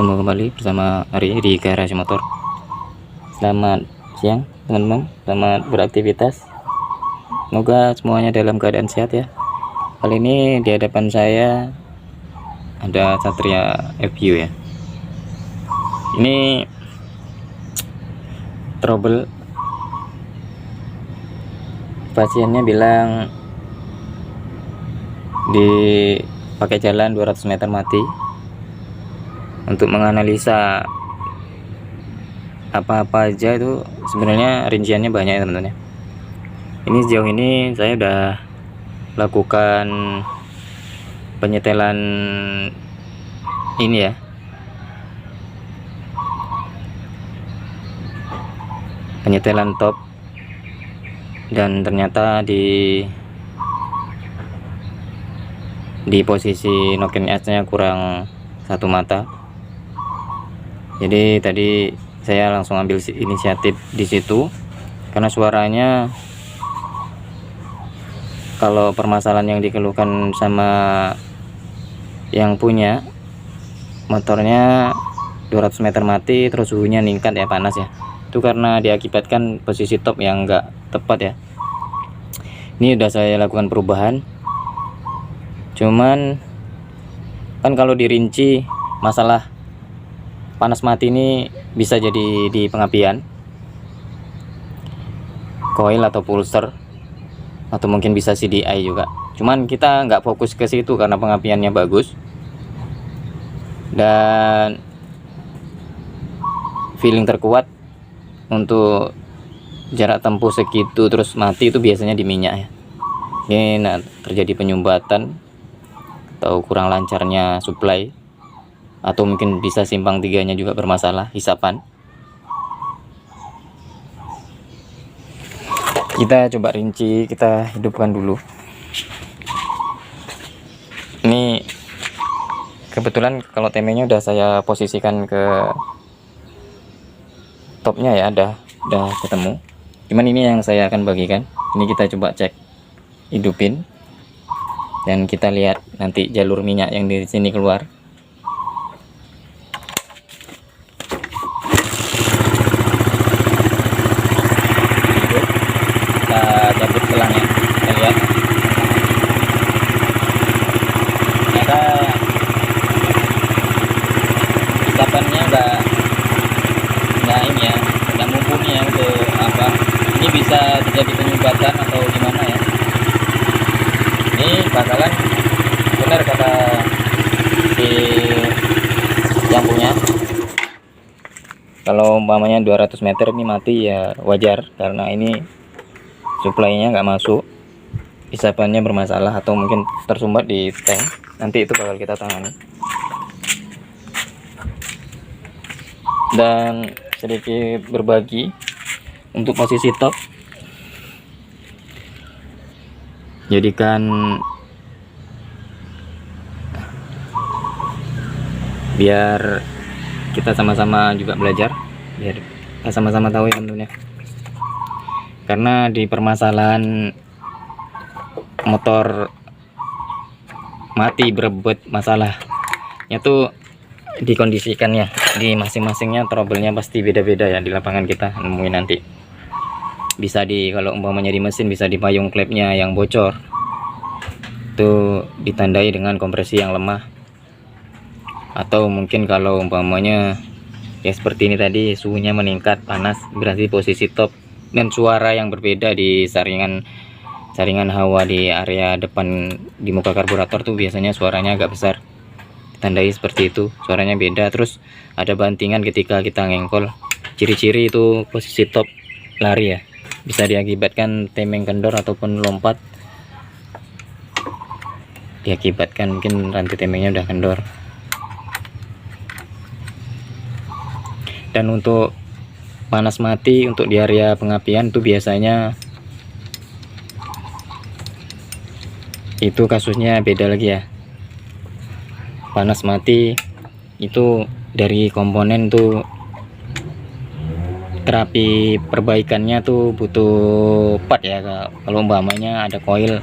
Bertemu kembali bersama Ari di Garasi Motor. Selamat siang teman-teman, selamat beraktivitas. Semoga semuanya dalam keadaan sehat ya. Kali ini di hadapan saya ada Satria FU ya. Ini trouble, pasiennya bilang dipakai jalan 200 meter mati. Untuk menganalisa apa-apa aja itu sebenarnya rinciannya banyak ya teman-teman ya. Ini sejauh ini saya udah lakukan penyetelan ini ya, penyetelan top, dan ternyata di posisi noken S-nya kurang satu mata. Jadi tadi saya langsung ambil inisiatif di situ karena suaranya, kalau permasalahan yang dikeluhkan sama yang punya motornya 200 meter mati terus suhunya meningkat ya, panas ya, itu karena diakibatkan posisi top yang enggak tepat ya. Ini udah saya lakukan perubahan, cuman kan kalau dirinci masalah panas mati ini bisa jadi di pengapian coil atau pulser, atau mungkin bisa CDI juga. Cuman kita nggak fokus ke situ karena pengapiannya bagus dan feeling terkuat untuk jarak tempuh segitu terus mati itu biasanya di minyak ya. Ini terjadi penyumbatan atau kurang lancarnya supply, atau mungkin bisa simpang tiganya juga bermasalah, hisapan. Kita coba rinci, kita hidupkan dulu. Ini kebetulan kalau temenya udah saya posisikan ke topnya ya, udah ketemu. Cuman ini yang saya akan bagikan. Ini kita coba cek, hidupin, dan kita lihat nanti jalur minyak yang di sini keluar. Cabut pelangnya, kita lihat ternyata hisapannya nggak ini ya, nggak mumpuni ya untuk apa. Ini bisa terjadi penyumbatan atau gimana ya. Ini bakalan benar kata si yang punya, kalau umpamanya 200 meter ini mati ya wajar karena ini supply-nya nggak masuk, hisapannya bermasalah atau mungkin tersumbat di tank. Nanti itu bakal kita tangani. Dan sedikit berbagi untuk posisi top, jadikan biar kita sama-sama juga belajar, biar kita sama-sama tahu ya teman-teman ya. Karena di permasalahan motor mati berebut masalahnya tuh dikondisikan ya, di masing-masingnya trouble-nya pasti beda-beda ya. Di lapangan kita nemuin nanti bisa kalau umpamanya di mesin bisa di payung klepnya yang bocor, itu ditandai dengan kompresi yang lemah, atau mungkin kalau umpamanya ya seperti ini tadi suhunya meningkat panas, berarti posisi top dan suara yang berbeda di saringan hawa di area depan di muka karburator tuh biasanya suaranya agak besar, ditandai seperti itu, suaranya beda. Terus ada bantingan ketika kita ngengkol, ciri-ciri itu posisi top lari ya, bisa diakibatkan temeng kendor ataupun lompat, diakibatkan mungkin rantai temengnya udah kendor. Dan untuk panas mati untuk di area pengapian tuh biasanya itu kasusnya beda lagi ya. Panas mati itu dari komponen tuh terapi perbaikannya tuh butuh part ya. Kalau umpamanya ada coil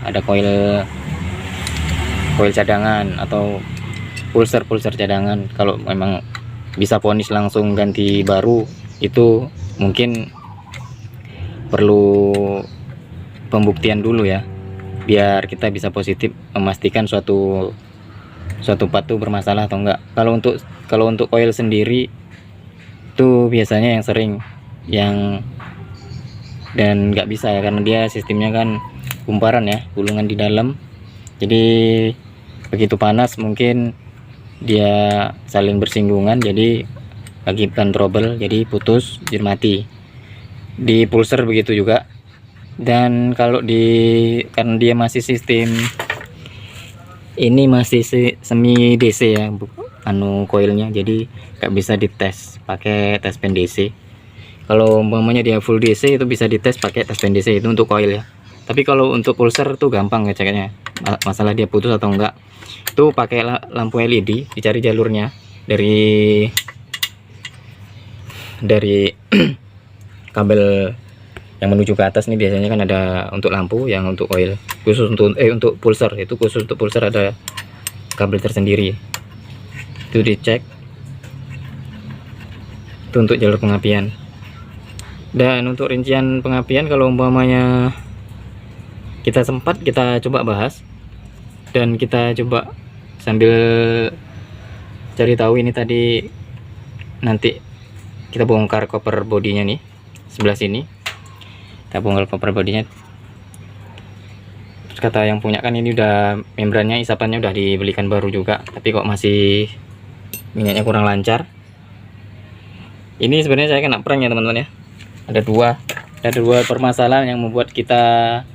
cadangan atau pulser cadangan, kalau memang bisa vonis langsung ganti baru, itu mungkin perlu pembuktian dulu ya, biar kita bisa positif memastikan suatu part itu bermasalah atau enggak. Kalau untuk coil sendiri itu biasanya yang sering dan nggak bisa ya, karena dia sistemnya kan kumparan ya, gulungan di dalam. Jadi begitu panas mungkin dia saling bersinggungan, jadi akibatkan trouble, jadi putus, jadi mati. Di pulser begitu juga. Dan kalau karena dia masih sistem ini masih semi DC ya, coilnya, jadi nggak bisa dites pakai tes pen DC. Kalau umpamanya dia full DC itu bisa dites pakai tes pen DC, itu untuk coil ya. Tapi kalau untuk pulser tuh gampang ngeceknya, masalah dia putus atau enggak itu pakai lampu LED, dicari jalurnya dari kabel yang menuju ke atas nih, biasanya kan ada untuk lampu, yang untuk coil khusus untuk pulser, itu khusus untuk pulser ada kabel tersendiri, itu dicek, itu untuk jalur pengapian. Dan untuk rincian pengapian, kalau umpamanya kita sempat, kita coba bahas dan kita coba sambil cari tahu ini tadi. Nanti kita bongkar cover bodinya nih, sebelah sini kita bongkar cover bodinya. Terus kata yang punya kan ini udah membrannya, isapannya udah dibelikan baru juga, tapi kok masih minyaknya kurang lancar. Ini sebenarnya saya kena prank ya teman-teman ya. Ada dua permasalahan yang membuat kita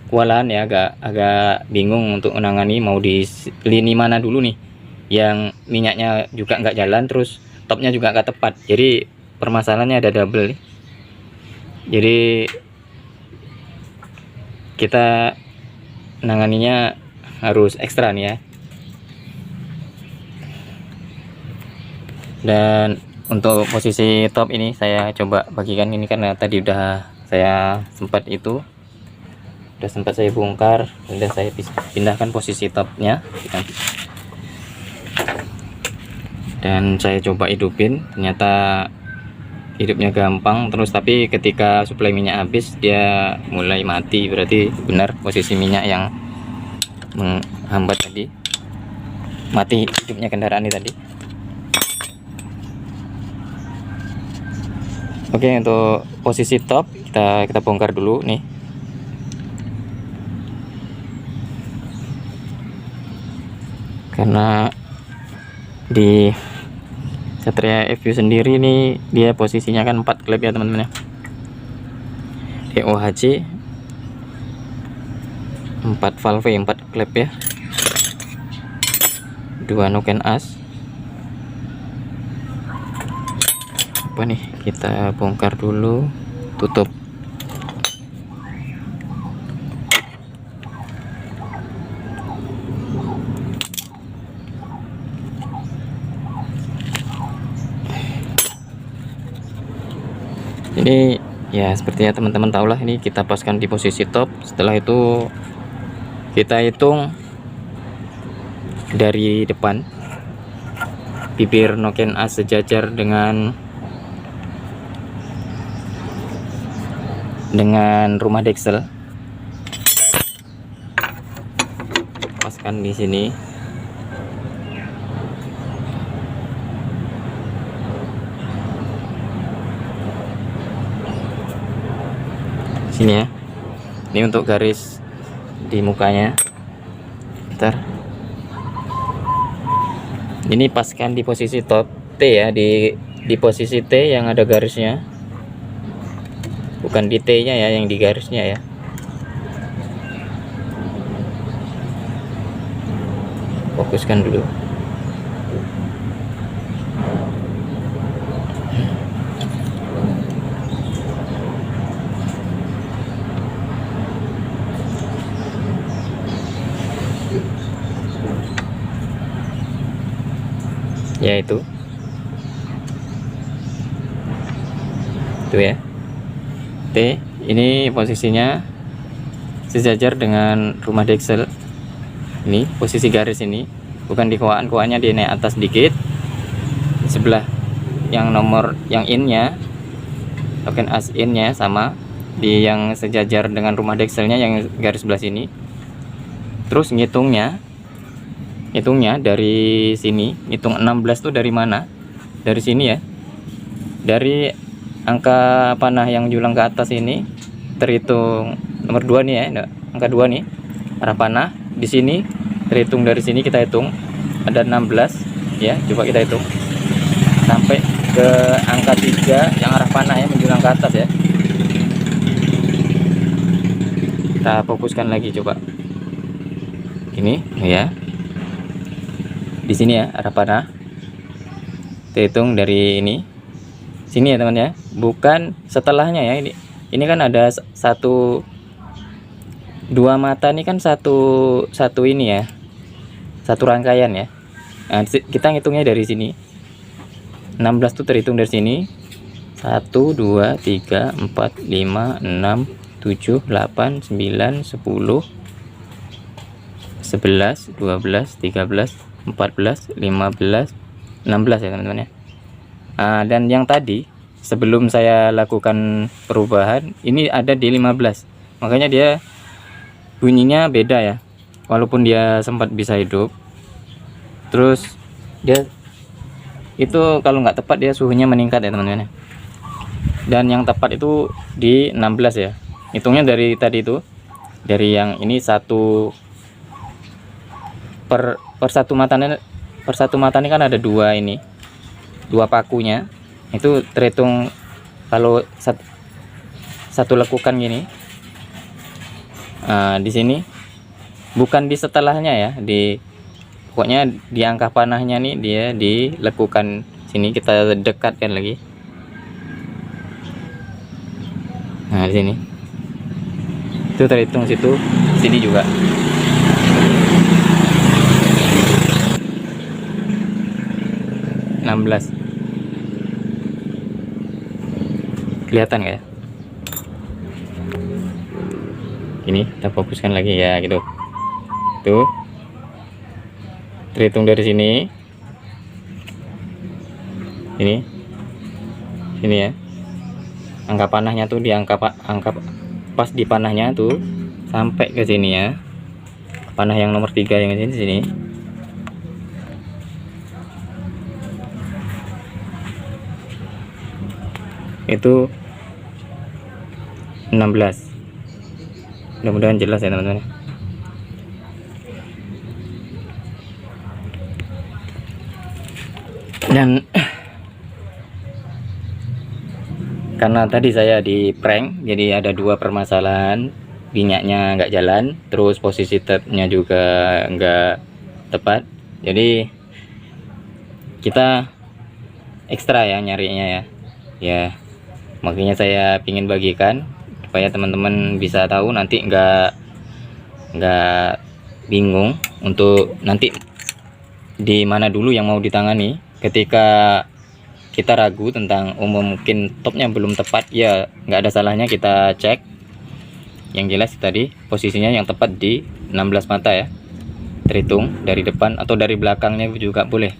kewalahan ya, agak bingung untuk menangani mau di lini mana dulu nih, yang minyaknya juga nggak jalan, terus topnya juga nggak tepat. Jadi permasalahannya ada double nih, jadi kita menanganinya harus ekstra nih ya. Dan untuk posisi top ini saya coba bagikan ini, karena tadi udah saya sempat saya bongkar, udah saya pindahkan posisi topnya, dan saya coba hidupin. Ternyata hidupnya gampang terus, tapi ketika suplai minyak habis dia mulai mati. Berarti benar posisi minyak yang menghambat tadi, mati hidupnya kendaraan ini tadi. Oke, untuk posisi top kita bongkar dulu nih. Karena di Satria FU sendiri nih, dia posisinya kan 4 klep ya teman-teman ya. DOHC 4 valve, 4 klep ya, 2 noken as. Apa nih, kita bongkar dulu, tutup. Ini ya sepertinya teman-teman tahu lah, ini kita paskan di posisi top. Setelah itu kita hitung dari depan, bibir noken as sejajar dengan rumah deksel. Paskan di sini. Sini ya. Ini untuk garis di mukanya. Bentar. Ini paskan di posisi top T ya, di posisi T yang ada garisnya. Bukan di T-nya ya, yang di garisnya ya. Fokuskan dulu. Ya itu ya, T ini posisinya sejajar dengan rumah deksel. Ini posisi garis ini, bukan di koaan, koannya dia naik atas dikit, sebelah yang nomor yang innya, token as innya sama di yang sejajar dengan rumah dekselnya yang garis sebelah sini. Terus ngitungnya dari sini, hitung 16 tuh dari mana? Dari sini ya, dari angka panah yang julang ke atas ini, terhitung nomor 2 nih ya, angka 2 nih arah panah di sini, terhitung dari sini, kita hitung ada 16 ya, coba kita hitung sampai ke angka 3 yang arah panah ya menjulang ke atas ya. Kita fokuskan lagi coba ini ya, di sini ya arah panah, kita hitung dari ini sini ya teman ya, bukan setelahnya ya. Ini kan ada satu dua mata nih kan, satu ini ya, satu rangkaian ya. Nah, kita ngitungnya dari sini 16 tuh terhitung dari sini 1 2 3 4 5 6 7 8 9 10 11 12 13 14 15 16 ya teman-teman ya. Dan yang tadi sebelum saya lakukan perubahan ini ada di 15, makanya dia bunyinya beda ya, walaupun dia sempat bisa hidup. Terus dia itu kalau nggak tepat dia suhunya meningkat ya teman-teman ya. Dan yang tepat itu di 16 ya, hitungnya dari tadi itu, dari yang ini satu per satu mata ini kan ada dua, ini dua pakunya itu terhitung kalau satu lekukan gini. Di sini bukan di setelahnya ya, pokoknya di angka panahnya nih dia dilekukan sini, kita dekatkan lagi. Nah di sini itu terhitung situ, sini juga. Kelihatan nggak ya? Ini kita fokuskan lagi ya gitu. Tuh terhitung dari sini, ini ya, angka panahnya tuh di angka pas di panahnya tuh sampai ke sini ya, panah yang nomor 3 yang di sini. Itu 16. Mudah-mudahan jelas ya teman-teman. Dan karena tadi saya di prank, jadi ada dua permasalahan, minyaknya nggak jalan, terus posisi tabnya juga nggak tepat, jadi kita ekstra ya nyarinya ya. Makanya saya ingin bagikan supaya teman-teman bisa tahu, nanti nggak bingung untuk nanti di mana dulu yang mau ditangani. Ketika kita ragu tentang mungkin topnya belum tepat ya, nggak ada salahnya kita cek. Yang jelas tadi posisinya yang tepat di 16 mata ya, terhitung dari depan atau dari belakangnya juga boleh,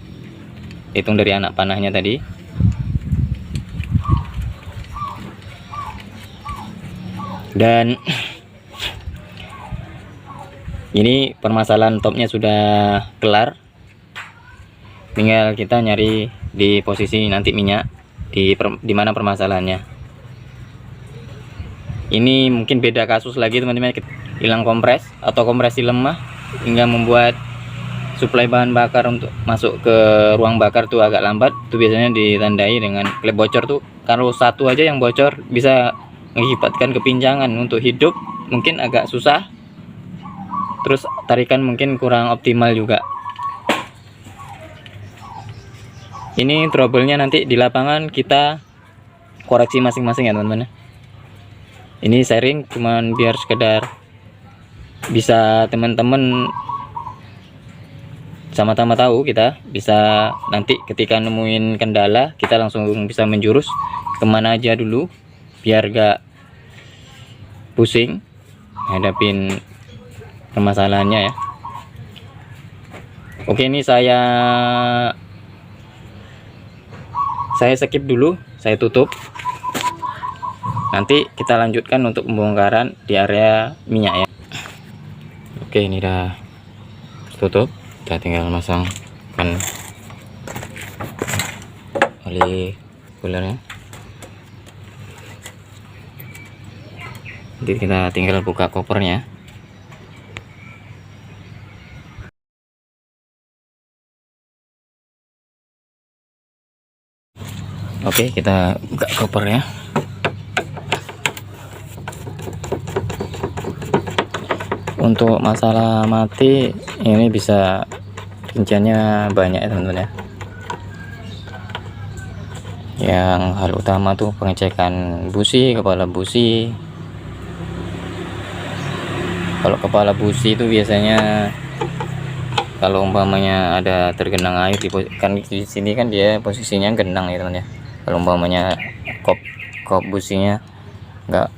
hitung dari anak panahnya tadi. Dan ini permasalahan topnya sudah kelar, tinggal kita nyari di posisi nanti minyak di mana permasalahannya. Ini mungkin beda kasus lagi teman-teman, hilang kompres atau kompresi lemah hingga membuat suplai bahan bakar untuk masuk ke ruang bakar tuh agak lambat. Itu biasanya ditandai dengan klep bocor tuh, kalau satu aja yang bocor bisa mengakibatkan kepinjangan. Untuk hidup mungkin agak susah, terus tarikan mungkin kurang optimal juga. Ini trouble-nya nanti di lapangan kita koreksi masing-masing ya teman-teman. Ini sharing cuman biar sekedar bisa teman-teman sama-sama tahu, kita bisa nanti ketika nemuin kendala kita langsung bisa menjurus kemana aja dulu biar gak pusing hadapin permasalahannya ya. Oke, ini saya saya skip dulu, saya tutup. Nanti kita lanjutkan untuk pembongkaran di area minyak ya. Oke, ini udah tertutup, kita tinggal masangkan oli coolernya. Nanti kita tinggal buka kopernya. Oke, kita buka kopernya. Untuk masalah mati ini bisa rinciannya banyak ya teman-teman ya. Yang hal utama tuh pengecekan busi, kepala busi. Kalau kepala busi itu biasanya kalau umpamanya ada tergenang air kan di sini kan dia posisinya genang ya teman ya. Kalau umpamanya kop businya enggak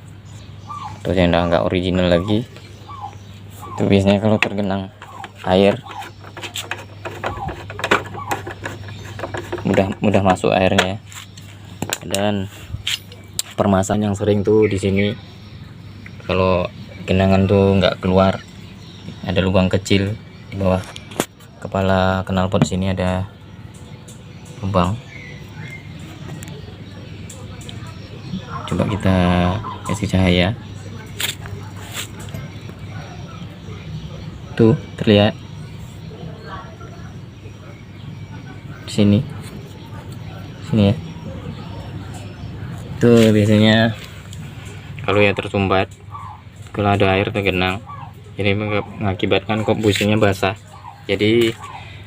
atau enggak original lagi, itu biasanya kalau tergenang air mudah masuk airnya. Dan permasalahan yang sering tuh di sini, kalau genangan tuh nggak keluar, ada lubang kecil di bawah kepala knalpot sini, ada lubang. Coba kita kasih cahaya. Tuh terlihat sini ya. Tuh biasanya kalau ya tersumbat, kalau ada air tergenang, ini mengakibatkan kop businya basah. Jadi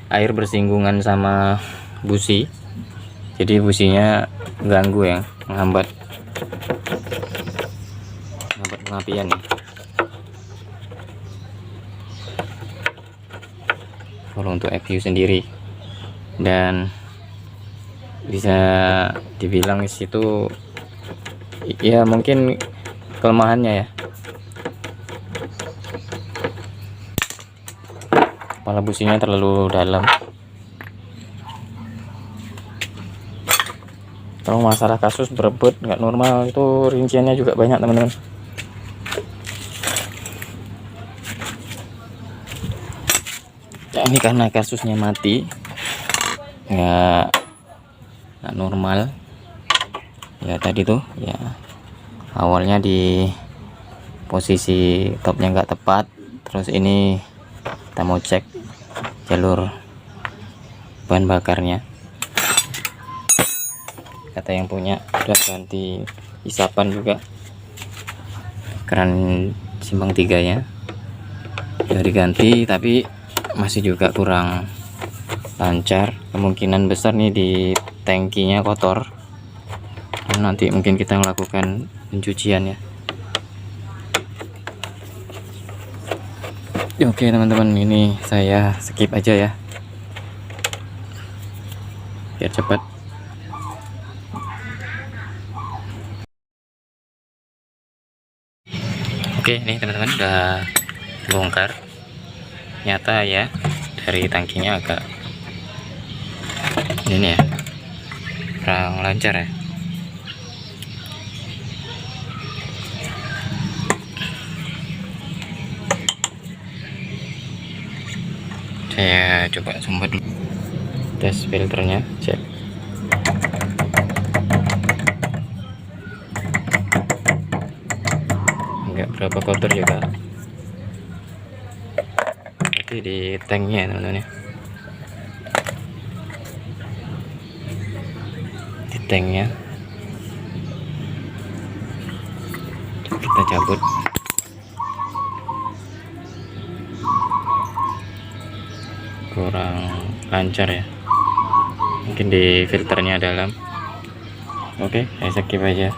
air bersinggungan sama busi, jadi businya ganggu ya, menghambat pengapian nih. Kalau untuk ECU sendiri, dan bisa dibilang di situ ya mungkin kelemahannya ya, kepala businya terlalu dalam. Kalau masalah kasus berebut nggak normal itu rinciannya juga banyak teman-teman. Ya, ini karena kasusnya mati, nggak normal ya. Tadi tuh ya awalnya di posisi topnya nggak tepat, terus ini kita mau cek jalur bahan bakarnya. Kata yang punya udah ganti isapan juga, keran simpang 3 nya udah diganti, tapi masih juga kurang lancar. Kemungkinan besar nih di tangkinya kotor, nanti mungkin kita melakukan pencucian ya. Oke teman-teman, ini saya skip aja ya biar cepat. Oke, ini teman-teman udah bongkar. Nyata ya, dari tangkinya agak ini ya, kurang lancar ya. Saya coba sumbat dulu, tes filternya, cek. Enggak berapa kotor juga, berarti di tanknya teman-teman ya, di tanknya. Kita cabut. Kurang lancar ya, mungkin di filternya dalam. Oke, saya skip aja.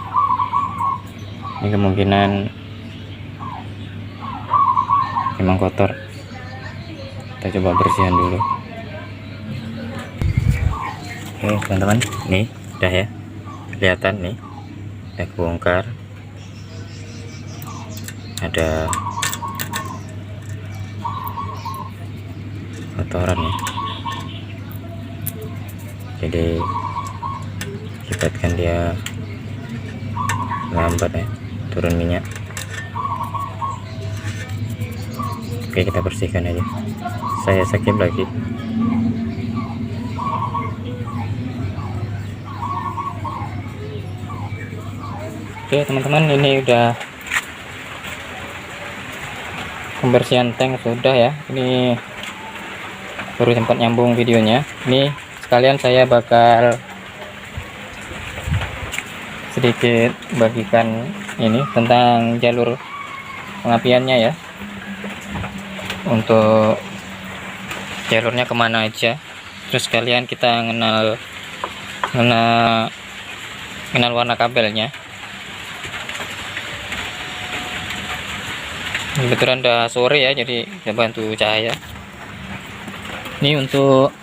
Ini kemungkinan memang kotor, kita coba bersihan dulu. Oke teman-teman, nih udah ya, kelihatan nih udah kebongkar. Ada kotoran ya, jadi Akibatkan dia lambat ya turun minyak. Oke, kita bersihkan aja, saya skip lagi. Oke teman-teman, ini udah pembersihan tank sudah ya. Ini baru sempat nyambung videonya. Ini sekalian saya bakal sedikit bagikan ini tentang jalur pengapiannya ya, untuk jalurnya kemana aja. Terus sekalian kita kenal warna kabelnya. Kebetulan udah sore ya, jadi kita bantu cahaya. Ini untuk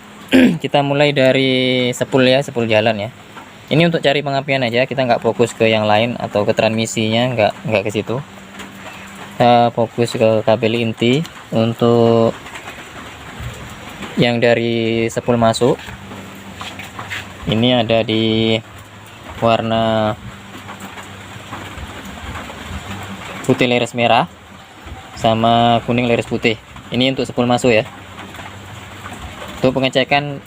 kita mulai dari spool ya, spool jalan ya. Ini untuk cari pengapian aja, kita nggak fokus ke yang lain atau ke transmisinya, nggak ke situ. Kita fokus ke kabel inti. Untuk yang dari spool masuk, ini ada di warna putih leres merah sama kuning leres putih. Ini untuk spool masuk ya. Untuk pengecekan,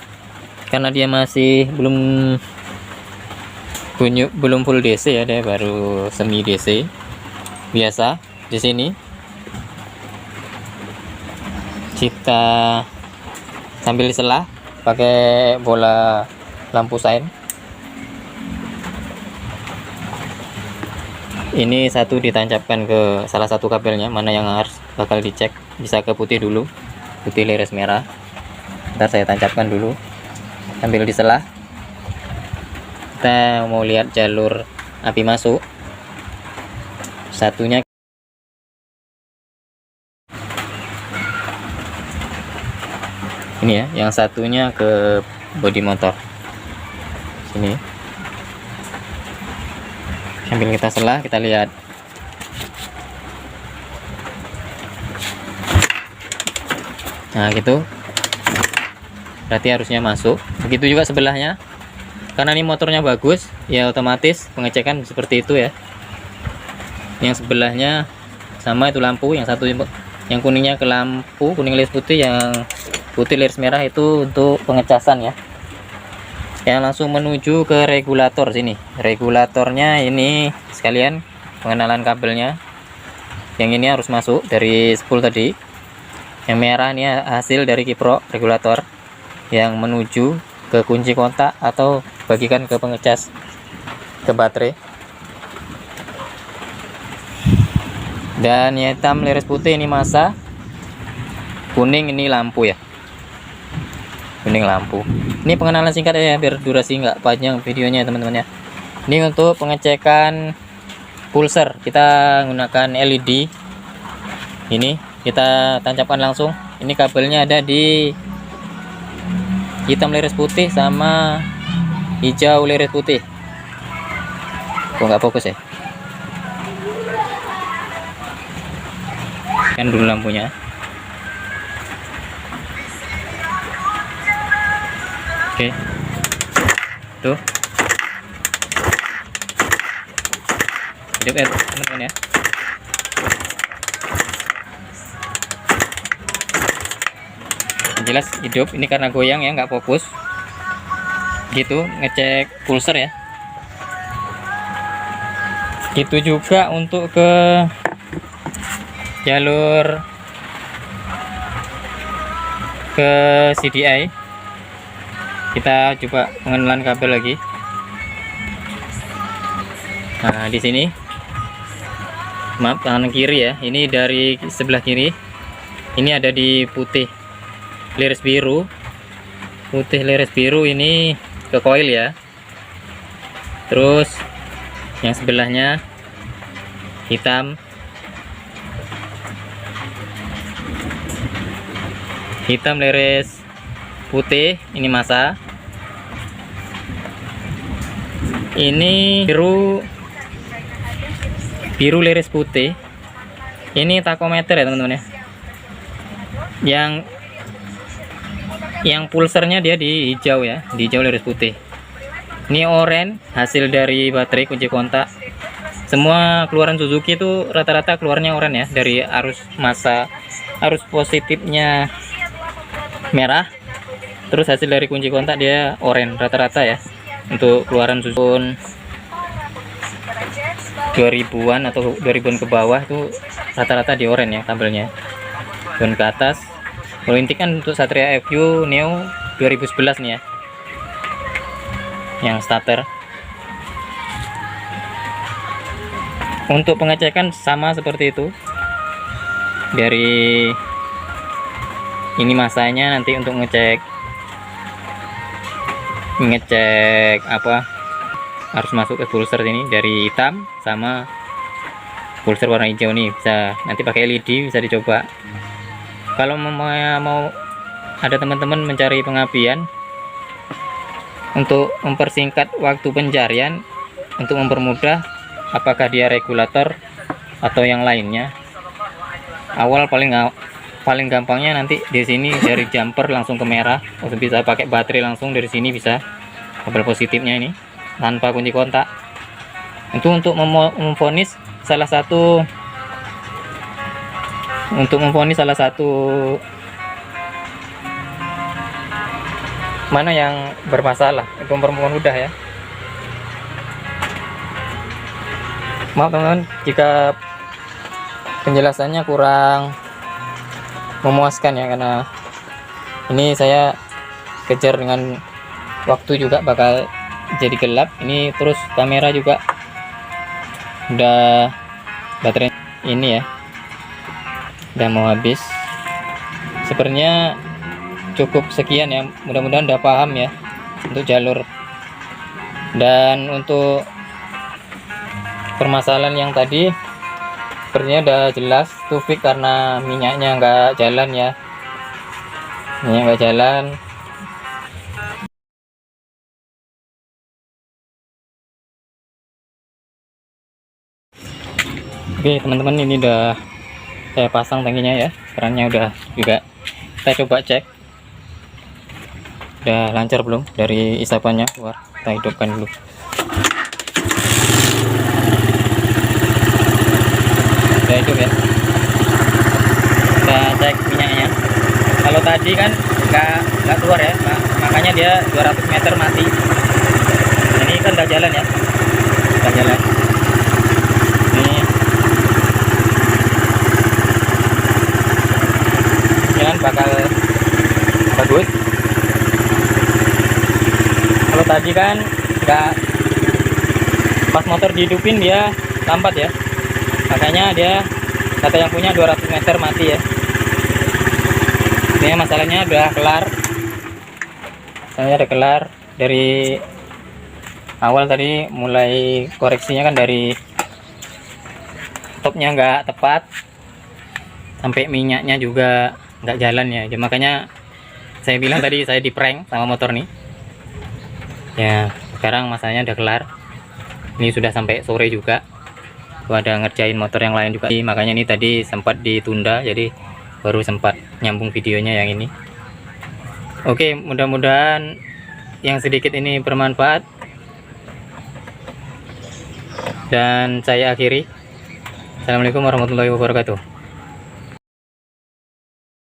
karena dia masih belum full DC ya, dia baru semi DC biasa. Di sini kita sambil diselah pakai bola lampu sein. Ini satu ditancapkan ke salah satu kabelnya, mana yang harus bakal dicek. Bisa ke putih dulu, putih leres merah. Ntar saya tancapkan dulu sambil diselah. Kita mau lihat jalur api masuk. Satunya ini ya, yang satunya ke bodi motor sini. Sambil kita selah, kita lihat. Nah gitu, berarti harusnya masuk. Begitu juga sebelahnya, karena ini motornya bagus ya, otomatis pengecekan seperti itu ya. Yang sebelahnya sama, itu lampu. Yang satu yang kuningnya ke lampu kuning leres putih, yang putih leres merah itu untuk pengecasan ya. Yang langsung menuju ke regulator sini. Regulatornya ini sekalian pengenalan kabelnya. Yang ini harus masuk dari spool tadi. Yang merah ini hasil dari kiprok regulator yang menuju ke kunci kontak atau bagikan ke pengecas ke baterai. Dan yang hitam leres putih ini masa, kuning ini lampu ya, kuning lampu. Ini pengenalan singkat ya, biar durasi nggak panjang videonya teman-teman ya. Ini untuk pengecekan pulser, kita gunakan LED. Ini kita tancapkan langsung. Ini kabelnya ada di hitam leres putih sama hijau leres putih. Kok nggak fokus ya? Kan dulu lampunya. Oke, tuh hidup ya teman-teman ya. Jelas hidup, ini karena goyang ya, nggak fokus gitu. Ngecek pulser ya. Gitu juga untuk ke jalur ke CDI. Kita coba pengenalan kabel lagi. Nah di sini, maaf, kanan kiri ya. Ini dari sebelah kiri. Ini ada di putih leres biru. Putih leres biru ini ke koil ya. Terus yang sebelahnya hitam. Hitam leres putih ini masa. Ini biru leres putih. Ini takometer ya teman-teman ya. Yang pulsernya dia di hijau ya, di hijau leres putih. Ini oren hasil dari baterai kunci kontak. Semua keluaran Suzuki itu rata-rata keluarnya oren ya, dari arus massa, arus positifnya merah, terus hasil dari kunci kontak dia oren rata-rata ya. Untuk keluaran Suzuki 2000-an atau 2000-an ke bawah tuh rata-rata di oren ya tabelnya, dan ke atas. Kalau inti kan untuk Satria FU Neo 2011 nih ya, yang starter. Untuk pengecekan sama seperti itu, dari ini masanya nanti untuk ngecek apa, harus masuk ke pulser ini dari hitam sama pulser warna hijau nih, bisa nanti pakai LED, bisa dicoba. Kalau mau ada teman-teman mencari pengapian untuk mempersingkat waktu pencarian, untuk mempermudah, apakah dia regulator atau yang lainnya, awal paling gampangnya nanti di sini dari jumper langsung ke merah, atau bisa pakai baterai langsung dari sini, bisa kabel positifnya ini tanpa kunci kontak. Itu untuk memvonis salah satu mana yang bermasalah, itu mempermudah ya. Maaf teman-teman jika penjelasannya kurang memuaskan ya, karena ini saya kejar dengan waktu juga bakal jadi gelap ini, terus kamera juga udah baterai ini ya udah mau habis. Sebenarnya cukup sekian ya, mudah-mudahan udah paham ya untuk jalur. Dan untuk permasalahan yang tadi sepertinya udah jelas tuh, fix karena minyaknya nggak jalan ya, minyak nggak jalan. Oke teman-teman, ini udah saya pasang tangkinya ya, kerannya udah juga kita coba cek udah lancar belum dari isapannya keluar. Kita hidupkan dulu. Udah hidup ya, kita cek minyaknya. Kalau tadi kan nggak keluar ya, makanya dia 200 meter mati. Ini kan udah jalan ya, udah jalan. Bakal bagus. Kalau tadi kan nggak, pas motor dihidupin dia lambat ya, makanya dia kata yang punya 200 meter mati ya. Ini masalahnya udah kelar, saya udah kelar dari awal. Tadi mulai koreksinya kan dari topnya nggak tepat, sampai minyaknya juga nggak jalan ya. Makanya saya bilang tadi saya di prank sama motor nih ya. Sekarang masalahnya udah kelar, ini sudah sampai sore juga. Gua ada ngerjain motor yang lain juga, makanya ini tadi sempat ditunda, jadi baru sempat nyambung videonya yang ini. Oke, mudah-mudahan yang sedikit ini bermanfaat, dan saya akhiri. Assalamualaikum warahmatullahi wabarakatuh.